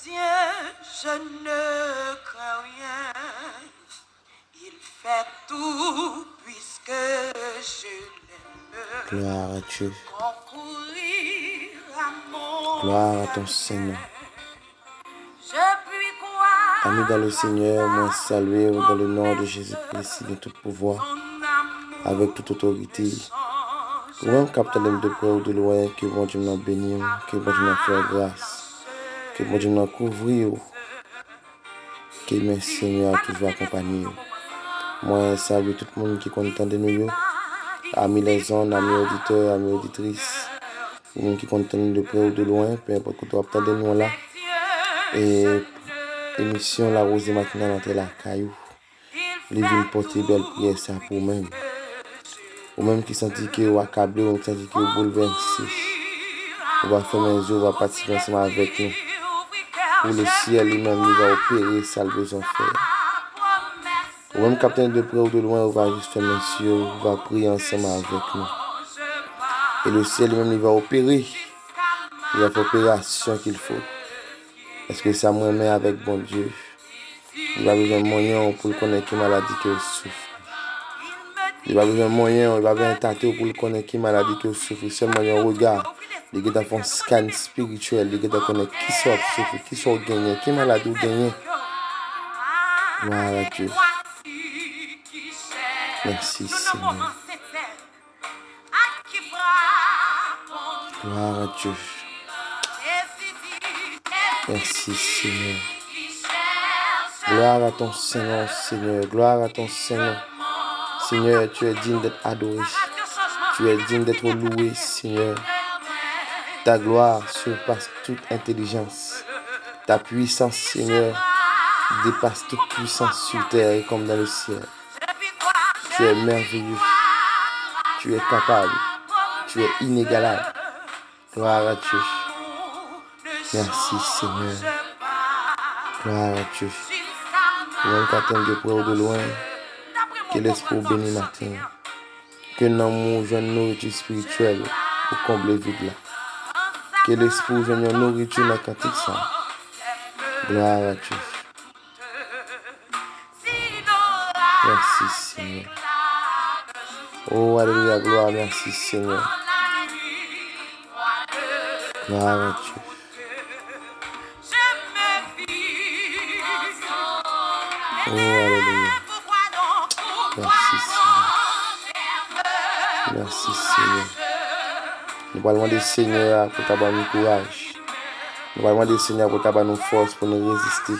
Dieu, je ne crains rien. Il fait tout puisque je l'aime. Gloire à Dieu. Concourir à mon Gloire à ton Seigneur. Je puis croire. Amis dans le Seigneur, moi saluer dans le nom de Jésus-Christ, de tout pouvoir, avec toute autorité. Ou capte de près ou de loin, que bon Dieu nous bénisse, que bon Dieu nous fasse grâce, que bon Dieu nous couvre, que mon Seigneur toujours accompagné. Moi salue tout le monde qui est content de nous, amis les ondes, amis auditeurs, amis auditrices, tout le monde qui est content de près ou de loin, peu importe que tu attends de nous là. Et émission La Rose matinale entre la caillou. Les villes portées belle prière, ça pour même. Ou même qui sentit que vous accablé, ou qui sentit que vous bouleversé. On va faire mes yeux, on va participer ensemble avec nous. Pour le ciel lui-même, il va opérer, ça le besoin de faire. Ou même capitaine de près ou de loin, on va juste faire mes yeux, on va prier ensemble avec nous. Et le ciel lui-même, il va opérer. Il va faire l'opération qu'il faut. Est-ce que ça me met avec bon Dieu? Il va besoin de moyens pour connaître qui maladie que souffre. Il va besoin de moyens, il va besoin de tâter pour connaître qui maladie que souffre. Seulement un regard, il va faire un scan spirituel, il va connaître qui soit souffre, qui soit gagné, qui maladie ou gagné. Gloire à Dieu. Merci Seigneur. Gloire à Dieu. Merci Seigneur. Gloire à ton Seigneur, Seigneur. Gloire à ton Seigneur. Seigneur, tu es digne d'être adoré. Tu es digne d'être loué, Seigneur. Ta gloire surpasse toute intelligence. Ta puissance, Seigneur, dépasse toute puissance sur terre comme dans le ciel. Tu es merveilleux. Tu es capable. Tu es inégalable. Gloire à Dieu. Merci, Seigneur. Gloire à Dieu. Même qu'attend de près ou de loin, que l'esprit béni matin, que l'amour vienne nourriture spirituelle pour combler le vide là. Que l'esprit vienne nourriture dans le cantique ça. Gloire à Dieu. Merci Seigneur. Oh alléluia, gloire, merci Seigneur. Gloire à Dieu. Oh, alléluia. Merci Seigneur. Merci Seigneur. Nous allons demander Seigneur pour t'avoir nous courage. Nous allons demander Seigneur pour t'avoir nous force pour nous résister.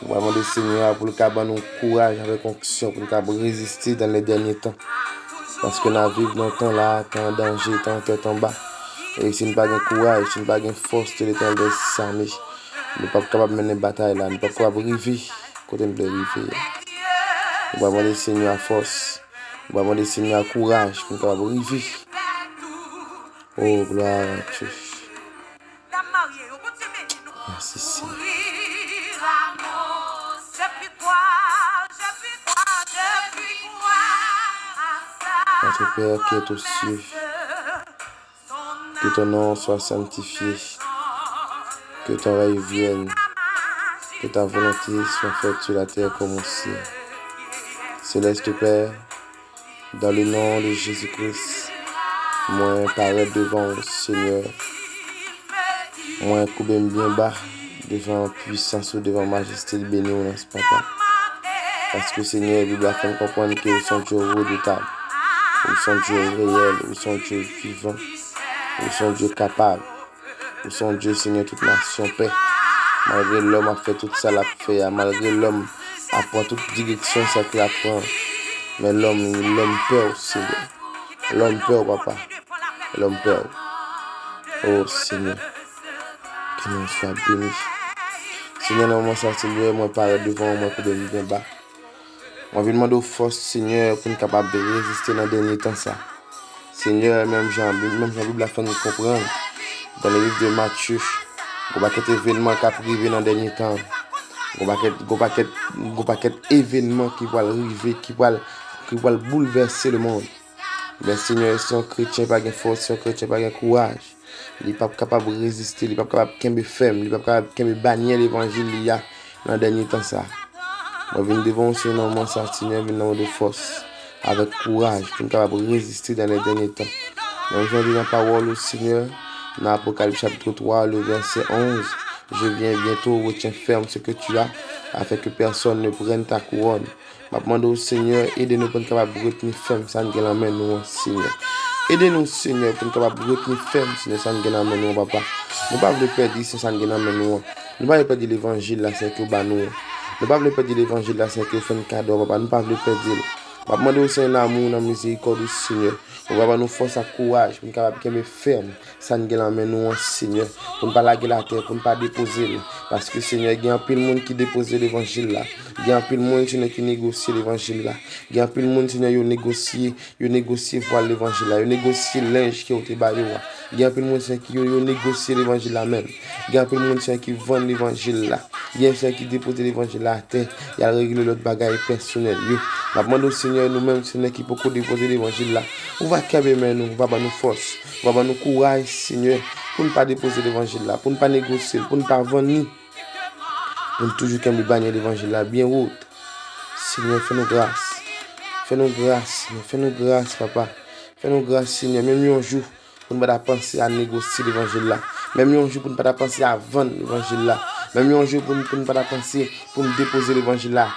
Nous allons demander Seigneur pour t'avoir nous courage avec onction pour nous résister dans les derniers temps. Parce que nous vivons dans le temps là, tant danger, tant tête en bas. Et si nous n'avons pas de courage, si nous n'avons pas de force de l'éternel des armées, nous ne sommes pas capables de mener une bataille là, nous ne sommes pas capables de arriver. Côté de river. Nous allons demander Seigneur à force. Nous allons demander Seigneur à courage pour nous arriver. Oh, gloire à Dieu. Merci Seigneur. Notre Père qui est aux cieux, que ton nom soit sanctifié, que ton règne vienne. Que ta volonté soit faite sur la terre comme au ciel. Céleste Père, dans le nom de Jésus-Christ, moi paraît devant le Seigneur. Moi coupe bien bas devant puissance ou devant majesté de béni ou n'est-ce pas? Parce que Seigneur, la Bible a fait comprendre que nous sommes Dieu redoutable. Nous sommes Dieu réel, nous sommes Dieu vivant, nous sommes Dieu capable. Nous sommes Dieu Seigneur, toute nation paix. Malgré l'homme a fait tout ça, l'a fait. Malgré l'homme apprend toute direction, ça qu'il apprend. Mais l'homme peur aussi. L'homme peur, papa. L'homme peur. Oh Seigneur, que nous soyons bénis. Seigneur, dans mon sens, Seigneur, moi paraît devant moi pour devenir bien bas. Moi, je demande aux forces, Seigneur, pour nous capables de résister dans les derniers temps. Ça. Seigneur, même Jean, la Bible a fait nous comprendre. Dans le livre de Matthieu, il y a des événements qui arrivent dans les derniers temps. Il y a des événements qui vont arriver, qui vont bouleverser le monde. Mais Seigneur, si un chrétien n'a pas de force, si un chrétien n'a pas de courage, Il n'est pas capable de résister, il n'est pas capable de ferme, il n'est pas capable de bannir l'évangile il y a dans le dernier temps ça. Je viens devant ce nom ça, Seigneur, venant de force, avec courage, pour être capable de résister dans les derniers temps. Donc je dis dans la parole au Seigneur, dans Apocalypse chapitre 3, le verset 11, je viens bientôt, retiens ferme ce que tu as, afin que personne ne prenne ta couronne. Je demande au Seigneur, aidez-nous pour être capable de retenir ferme, ça nous l'emmène nous, Seigneur. Aidez-nous, Seigneur, pour être capable de retenir ferme, Seigneur, ça nous l'emmène nous, papa. Nous ne pouvons pas perdre, ça nous l'emmène nous. Nous ne pouvons pas perdre l'évangile, là, c'est que nous. Nous ne pouvons pas perdre l'évangile, là, c'est que nous faisons un cadeau, papa. Nous ne pouvons pas perdre. Je demande au Seigneur l'amour, la miséricorde du Seigneur. On va nous force à courage, pour nous capable de ferme, ça nous l'emmène nous, Seigneur, pour ne pas laguer la terre, pour ne pas déposer. Parce que, Seigneur, il y a un peu de monde qui dépose l'évangile là. Il y a un peu de monde qui négocie l'évangile là. Il y a un peu de monde qui négocie voir l'évangile là. Il négocie linge qui a été baillé. Il y a un peu de monde qui négocie l'évangile là même. Il y a un peu de monde qui vend l'évangile là. Il y a un peu qui dépose l'évangile là à terre. Il y a réglé l'autre bagaille personnel. Je demande au Seigneur, nous-mêmes, Seigneur, qui peut déposer l'évangile là. On va caber nous, on va nous force, on va nous courage, Seigneur, pour ne pas déposer l'évangile là, pour ne pas négocier, pour ne pas vendre, pour toujours qu'on bannir l'évangile là, bien haute. Seigneur, fais-nous grâce. Fais-nous grâce, Seigneur. Fais-nous grâce, papa. Fais-nous grâce, Seigneur. Même un jour, pour ne pas penser à négocier l'évangile là. Même un jour, pour ne pas penser à vendre l'évangile là. Même un jour, pour ne pas penser pour nous déposer l'évangile là.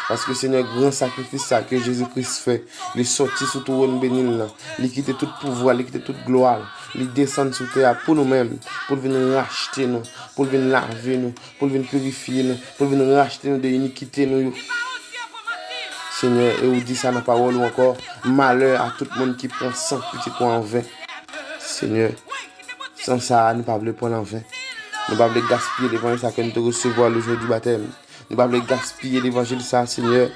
Parce que Seigneur, grand sacrifice ça que Jésus-Christ fait, il est sorti sous tout le béni là, il quitte tout pouvoir, il quitte toute gloire, il descend sur terre pour nous-mêmes, pour venir racheter nous, pour venir laver nous, pour venir purifier nous, pour venir racheter nous de l'iniquité nous. Seigneur, et vous dit ça dans la parole ou encore, malheur à tout le monde qui prend 100 petits points en vain. Seigneur, sans ça, nous ne pouvons pas prendre en vain. Nous ne pouvons pas gaspiller l'évangile ça que nous te recevoir le jour du baptême. Nous ne pouvons pas gaspiller l'évangile ça, Seigneur,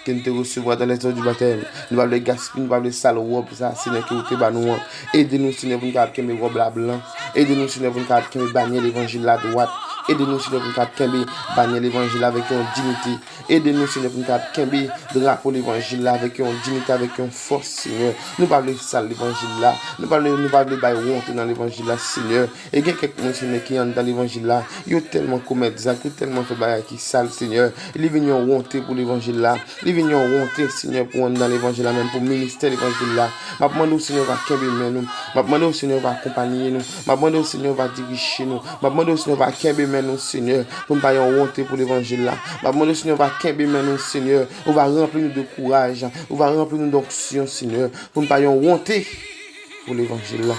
que nous te recevoir dans les heures du baptême. Nous ne pouvons pas gaspiller, nous ne pouvons pas sale robe ça, Seigneur, que vous te nous. Aidez-nous, Seigneur, pour nous garder mes robes là blanc. Aidez-nous, Seigneur, pour nous garder bannir l'évangile là droite. Aidez-nous, Seigneur, pour nous garder bannir l'évangile avec une dignité. Aidez-nous, Seigneur, pour nous garder drapeau l'évangile là avec une dignité, avec une force, Seigneur. Nous ne pouvons pas sale l'évangile là. Nous ne pouvons pas honte dans l'évangile là, Seigneur. Et il y a quelqu'un, Seigneur, qui est dans l'évangile là. Il y a tellement commis des actes, tellement fait bail qui sale, Seigneur. Il est venu honte pour l'évangile là. Il est venu honte, Seigneur, pour entrer dans l'évangile là, même pour ministère l'évangile là. Je demande au Seigneur, va kembe nous. Je demande au Seigneur, va accompagner nous. Je demande au Seigneur, va diriger nous. Je demande au Seigneur, va kembe nous, Seigneur, pour ne pas y honte pour l'évangile là. Je demande au Seigneur, va kembe nous, Seigneur. On va remplir nous de courage. On va remplir nous d'onction, Seigneur, pour ne pas y honte pour l'évangile là.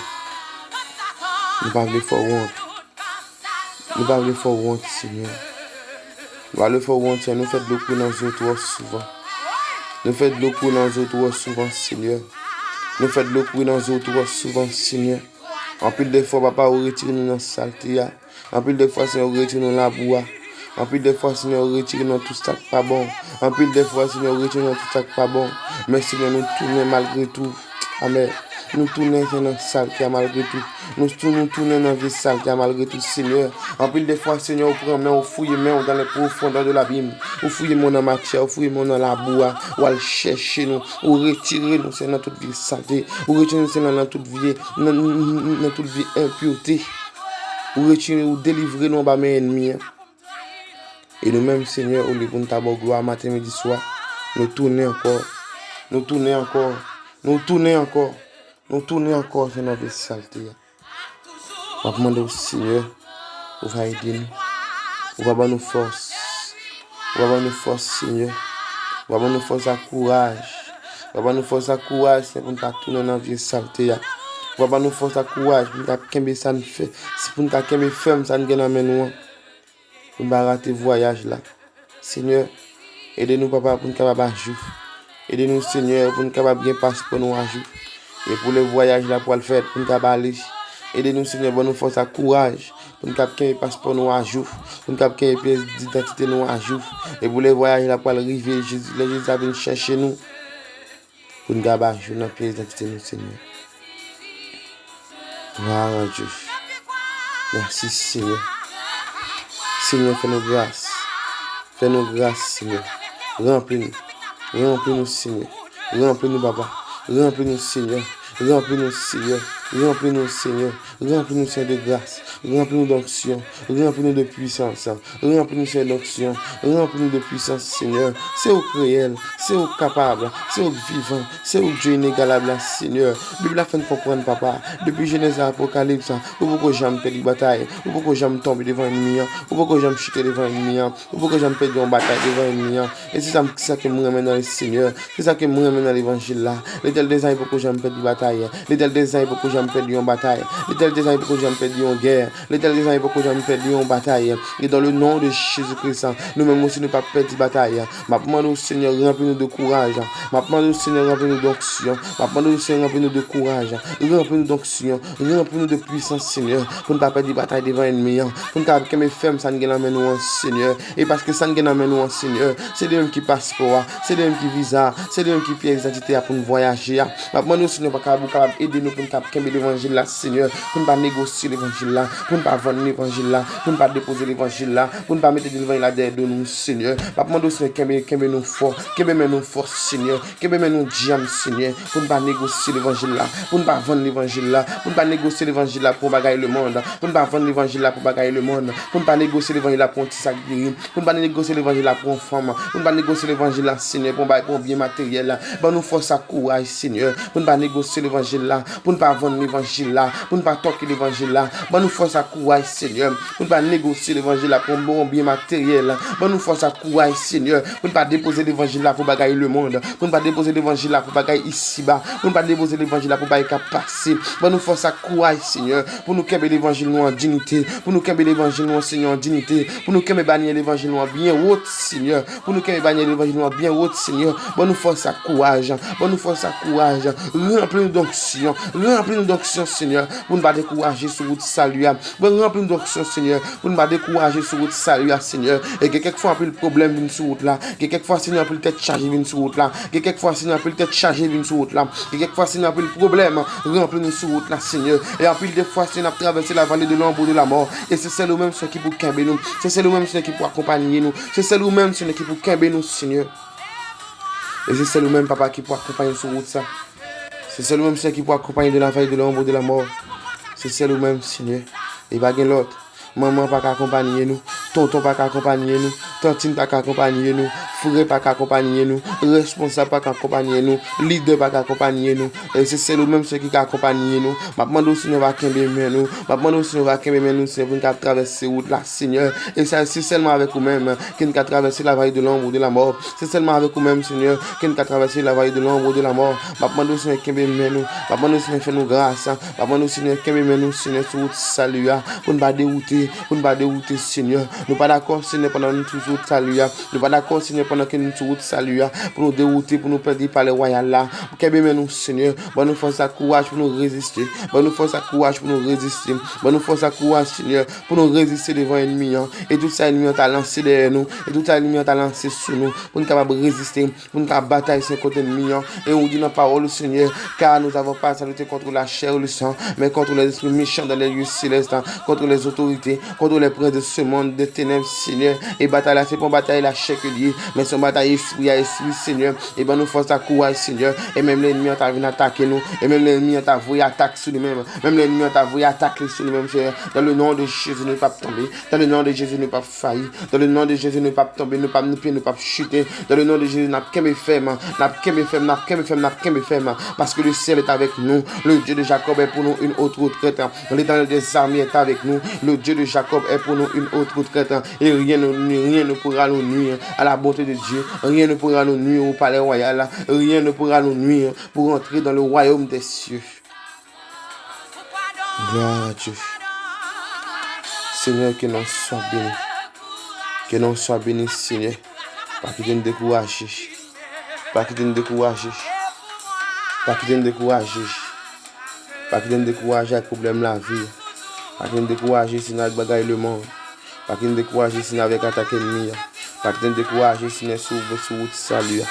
Nous ne pouvons pas faire honte. Nous ne pouvons pas faire honte, Seigneur. Nous ne pouvons pas faire honte, Seigneur. Nous faisons beaucoup dans les autres souvent. Nous faisons beaucoup dans les autres souvent, Seigneur. Nous faisons beaucoup dans les autres souvent, Seigneur. En plus de fois, papa, on retire nous dans la saleté. En plus de fois, Seigneur, on retire nous dans la boue. En plus de fois, Seigneur, on retire nous tout ça pas bon. En plus de fois, Seigneur, on retire nous tout ça pas bon. Mais Seigneur, nous tournons malgré tout. Amen. Nous tournons dans la saleté malgré tout. Nous tournons dans la saleté malgré tout, Seigneur. En plus de fois, Seigneur, on prend main, on fouille main dans les profondeurs de l'abîme. On fouille mon dans la matière, on fouille mon dans la boue. On va chercher nous, on retire nous, c'est dans toute vie saleté. On retire nous, c'est dans toute vie impureté. On retire nous, délivrer nous, bas mes ennemis. Et nous-mêmes, Seigneur, au lieu de nous gloire matin, midi, soir, nous tournons encore. Nous tournons encore. Nous tournons encore. Nous tournons encore sur notre saleté. On va demander au Seigneur, on va aider nous. On va avoir nos forces. On va avoir nos forces, Seigneur. On va avoir nos forces à courage. On va avoir nos forces à courage, c'est pour ne pas tourner dans la vie saleté. On va avoir nos forces à courage, pour ne pas qu'aimer ça nous fait. C'est pour ne pas qu'aimer ferme, ça nous gagne à nous. Pour ne pas rater le voyage là. Seigneur, aidez-nous, papa, pour nous capable jouer. Aidez-nous, Seigneur, pour nous capable bien passer pour nous à jouer. Et pour le voyage là, pour le faire, pour nous capable aller. Aidez-nous, Seigneur, pour nous force à courage. Pour nous capable passeport nous à jour. Pour nous capable pièce d'identité nous à jour. Et pour le voyage là, pour arriver, Jésus a venu chercher nous. Pour nous capable jouer notre pièce d'identité nous, Seigneur. Gloire à Dieu. Merci, Seigneur. Seigneur, fais-nous grâce. Fais-nous grâce, Seigneur. Remplis-nous. Remplis-nous, Seigneur. Remplis-nous, papa. Remplis-nous, Seigneur. Remplis-nous, Seigneur. Remplis-nous, Seigneur. Remplis-nous, Seigneur, de grâce. Remplis-nous d'onction. Remplis-nous de puissance. Remplis-nous, Seigneur, d'onction. Remplis-nous de puissance, Seigneur. C'est au réel. C'est au capable. C'est au vivant. C'est au Dieu inégalable, Seigneur. Bible la fin de comprendre, papa. Depuis Genèse à Apocalypse, ou pourquoi j'aime perdre bataille. Ou pourquoi j'aime tomber devant l'ennemi. Ou pourquoi j'aime chuter devant l'ennemi. Ou pourquoi j'aime perdre une bataille devant l'ennemi. Et c'est ça que me ramène dans le Seigneur. C'est ça que me ramène dans l'évangile là. Les tels désirs pour que j'aime perdre bataille. Les tels désirs pour que j'aime perdre une bataille. Les tels désirs pour que j'aime perdre une guerre. Les tels désirs pour que j'aime perdre une bataille. Et dans le nom de Jésus-Christ, nous-mêmes aussi ne pas perdre bataille. Ma demande au Seigneur, remplis-nous de courage. Ma demande au Seigneur, remplis-nous d'onction. Ma demande au Seigneur, remplis-nous de courage. Remplis-nous d'onction. Remplis-nous de puissance, Seigneur. Pour ne pas perdre bataille devant l'ennemi. Pour ne pas que mes femmes, ça ne gagne nous en Seigneur. Et parce que ça ne gagne nous en Seigneur, c'est de même qui passeport, c'est de même qui visa, c'est de même qui pièce d'identité pour nous voyager. Ma demande au Seigneur, pour capable aider nous pour nous capable l'évangile là, Seigneur. Pour ne pas négocier l'évangile là, pour ne pas vendre l'évangile là, pour ne pas déposer l'évangile là, pour ne pas mettre l'évangile là derrière de nous, Seigneur. Ma demande au Seigneur, qu'aime nous fort, qu'aime nous fort, Seigneur, qu'aime nous diam, Seigneur, pour ne pas négocier l'évangile là, pour ne pas vendre l'évangile là, pour ne pas négocier l'évangile là pour bagailler le monde, pour ne pas vendre l'évangile là pour bagailler le monde, pour ne pas négocier l'évangile là pour un petit sac guéri, pour ne pas négocier l'évangile là pour une femme, pour ne pas négocier l'évangile là, Seigneur, pour un bien matériel là, pour nous force à courage, Seigneur, pour ne pas négocier l'évangile là, pour ne pas vendre l'évangile là, pour ne pas toquer l'évangile là, pour nous force à courage, Seigneur, pour ne pas négocier l'évangile là pour un bon bien matériel là, pour nous force à courage, Seigneur, pour ne pas déposer l'évangile là pour bagailler le monde, pour ne pas déposer l'évangile là pour bagailler ici-bas, pour ne pas déposer l'évangile là pour bagailler passer, pour nous force à courage, Seigneur, pour nous qu'aimer l'évangile nous en dignité, pour nous qu'aimer l'évangile nous en Seigneur en dignité, pour nous qu'aimer bannir l'évangile nous en bien haute, Seigneur, pour nous qu'aimer bannir l'évangile nous en bien haute, Seigneur, pour nous force à courage, pour nous force à courage, remplis-nous d'onction, Seigneur, pour ne pas décourager sur votre salut, remplis-nous d'onction, Seigneur, pour ne pas décourager sur votre salut, Seigneur, et que quelquefois après le problème vient sur route là, que quelquefois Seigneur après le tête chargée vient sur route là, que quelquefois Seigneur après le tête chargée vient sur route là, que quelquefois Seigneur après le problème, remplis-nous sur route là, Seigneur, et après des fois Seigneur traverser la vallée de l'ombre de la mort, et c'est celle même Seigneur qui pour camber nous, c'est celle même Seigneur qui pour accompagner nous, c'est celle même Seigneur qui pour camber nous, Seigneur. Et c'est celle même papa qui pour accompagner sur route ça. C'est celle même Seigneur qui pour accompagner de la vallée de l'ombre de la mort. C'est celle même Seigneur. Et pas l'autre. Maman pas accompagner nous, tonton pas accompagner nous, tantine pas accompagner nous, frère pas accompagner nous, responsable pas accompagner nous, leader pas accompagner nous. Et c'est celle même ceux qui accompagner nous. Maintenant aussi nous va camber nous. Maintenant aussi nous va camber nous, c'est pour nous traverser route là, Seigneur. Et ça c'est seulement avec vous-même qui nous traverser la vallée de l'ombre de la mort. C'est seulement avec vous-même, Seigneur, qui nous traverser la vallée de l'ombre de la mort. Maintenant aussi nous camber nous. Maintenant aussi nous fait nous grâce. Maintenant aussi nous camber nous, Seigneur, sur route salut pour nous pas dérouter. Pour ne pas dérouter, Seigneur. Nous pas d'accord, Seigneur, pendant nous toujours salut. Nous pas d'accord, Seigneur, pendant que nous toujours salut. Pour nous dérouter, pour nous perdre par les royales là. Pour qu'elle nous, Seigneur. Bon, nous force à courage pour nous résister. Bon, nous force à courage pour nous résister. Bon, nous force à courage, Seigneur, pour nous résister devant l'ennemi. Et tout ça, l'ennemi t'a lancé derrière nous. Et tout ça, l'ennemi t'a lancé sur nous. Pour nous capables de résister. Pour nous capables de batailler sur côté ennemi. Et on dit dans la parole, Seigneur, car nous n'avons pas à lutter contre la chair ou le sang, mais contre les esprits méchants dans les lieux célestes, contre les autorités, contre les princes de ce monde de ténèbres, Seigneur. Et bataille là, c'est pour bataille la chair que lié, mais son bataille esprit à esprit, Seigneur. Et ben nous force à courage, Seigneur. Et même l'ennemi t'a venu attaquer nous. Et même l'ennemi t'a voulu attaquer sur nous-mêmes. Même l'ennemi t'a voulu attaquer sur nous-mêmes, Seigneur. Dans le nom de Jésus, ne pas tomber. Dans le nom de Jésus, ne pas faillir. Dans le nom de Jésus, ne pas tomber, ne pas nous pieds, ne pas chuter. Dans le nom de Jésus, n'a qu'un ferme, n'a qu'un ferme, n'a qu'un ferme, n'a qu'un ferme. Parce que le ciel est avec nous. Le Dieu de Jacob est pour nous une autre retraite. L'Éternel des armées est avec nous. Le Dieu de Jacob est pour nous une autre retraite. Et rien ne pourra nous nuire à la bonté de Dieu. Rien ne pourra nous nuire au palais royal. Rien ne pourra nous nuire pour entrer dans le royaume des cieux. Gloire à Dieu. Seigneur, que nous sois bénis. Que nous sois bénis, Seigneur. Pas que tu nous décourages. Pas que tu nous décourages. Pas que tu nous décourages. Pas que tu nous décourages avec le problème de la vie. Pas que tu nous décourages si nous avons bagaille le monde. Pas que tu nous décourages si nous avons attaqué l'ennemi. Pas que tu nous décourages si nous avons sur route salut.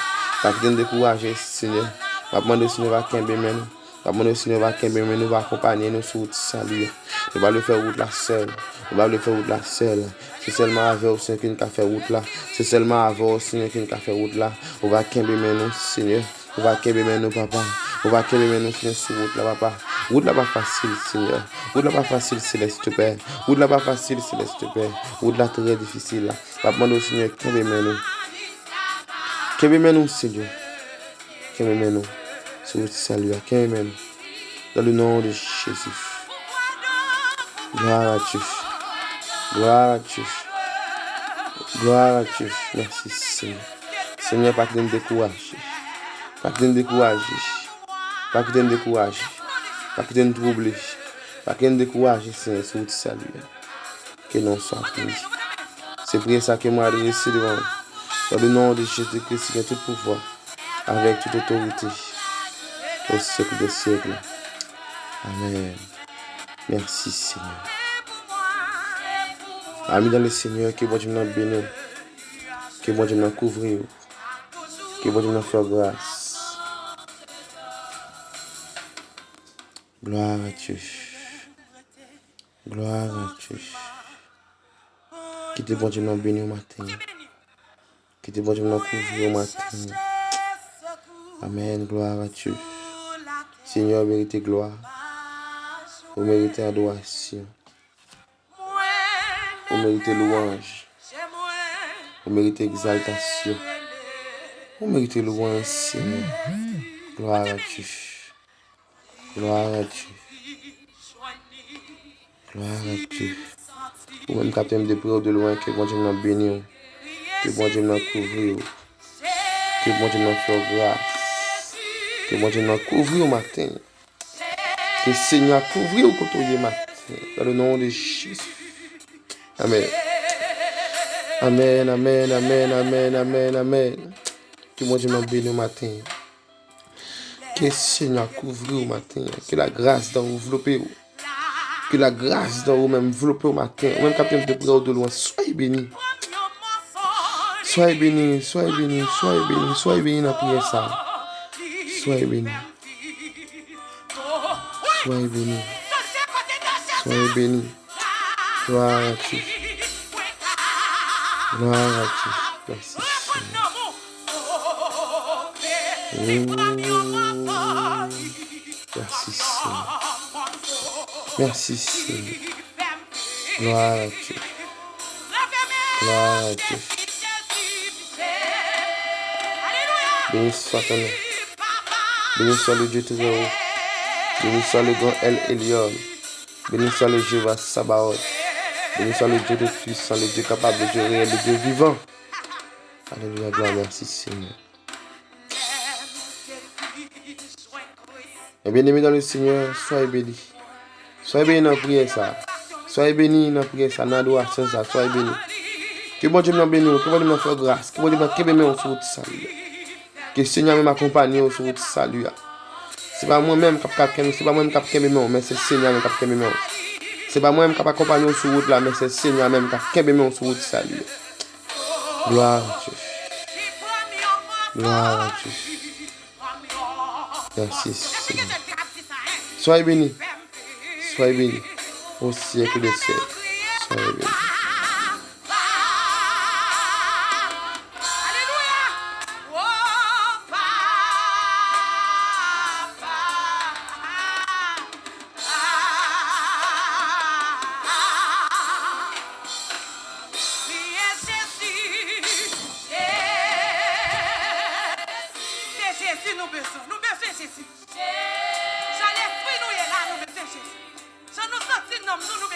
Pas que tu nous décourages, Seigneur. Maintenant, nous va camber nous. Maintenant, nous va camber nous, va accompagner nous sur route salut. Nous va le faire route là seul. Nous va le faire route là seul. C'est seulement avec au Seigneur qui nous a fait route là. C'est seulement avec au Seigneur qui nous a fait route là. On va camber nous, Seigneur. On va camber nous, papa. On va camber nous, Seigneur, sur route là, papa. Route là pas facile, Seigneur. Route là pas facile, Céleste Père. Route là pas facile, Céleste Père. Route là très difficile là. Pas demander au Seigneur, qu'est-ce nous? Qu'est-ce nous, Seigneur? Qu'est-ce nous? C'est votre salut, qu'est-ce nous? Dans le nom de Jésus. Gloire à Dieu. Gloire à Dieu. Gloire à Dieu. Merci, Seigneur. Seigneur, pas que de me décourager. Pas que de me décourager. Pas que de me décourager. Pas que de me troubler. Pas que de me décourager, Seigneur, sur votre salut. Que non soit pris. C'est pour ça que moi, adressé devant vous. Dans le nom de Jésus-Christ, qui a tout pouvoir, avec toute autorité, au siècle des siècles. Amen. Merci, Seigneur. Amis dans le Seigneur, que bon Dieu nous bénisse, que bon Dieu nous couvre, que bon Dieu nous fasse grâce. Gloire à Dieu. Gloire à Dieu. Que te bon Dieu nous bénisse au matin. Que te bon Dieu nous couvre au matin. Amen. Gloire à Dieu. Seigneur, méritez gloire. Vous méritez adoration. Vous méritez louange. Vous méritez exaltation. Vous méritez louange, Seigneur. Gloire à Dieu. Gloire à Dieu. Gloire à Dieu. Vous-même, capitaine de près ou de loin, que bon Dieu nous bénisse. Que bon Dieu nous couvre. Que bon Dieu nous fasse grâce. Que bon Dieu nous couvre au matin. Que le Seigneur couvre au côté matin. Dans le nom de Jésus. Amen. Amen, amen, amen, amen, amen, amen. Que bon Dieu nous bénisse au matin. Que le Seigneur couvre au matin. Que la grâce d'enveloppe. Que la grâce d'enveloppe enveloppe au matin. Même capitaine de près ou de loin. Soyez bénis. Soyez bénis, soyez bénis, soyez bénis, soyez bénis dans la prière ça. Soyez bénis. Soyez bénis. Soyez bénis. Gloire à Dieu. Gloire à Dieu. Merci Seigneur. Merci Seigneur. Merci Seigneur. Gloire à Dieu. Gloire à Dieu. Béni soit ton nom. Béni soit le Dieu Très-Haut. Béni soit le grand El Elyon. Béni soit le Jéhovah Sabaoth. Béni soit le Dieu de puissant, le Dieu capable de gérer, le Dieu vivant. Alléluia, gloire, merci Seigneur. Et bien aimé dans le Seigneur, soyez bénis. Soyez bénis dans la prière ça. Soyez bénis dans la prière ça, dans l'adoration ça, soyez bénis. Que bon Dieu nous bénisse, que bon Dieu nous fasse grâce, que bon Dieu nous bénisse sur votre salut. Que le Seigneur m'accompagne sur votre salut. C'est pas moi-même qui ai c'est pas moi-même qui ai mais c'est le Seigneur même qui a c'est pas moi-même qui ai accompagné sur route là, mais c'est le Seigneur même qui a sur votre salut. Gloire à Dieu. Gloire à Dieu. Merci Seigneur. Soyez bénis. Soyez bénis. Au siècle des siècles. Soyez bénis. Nous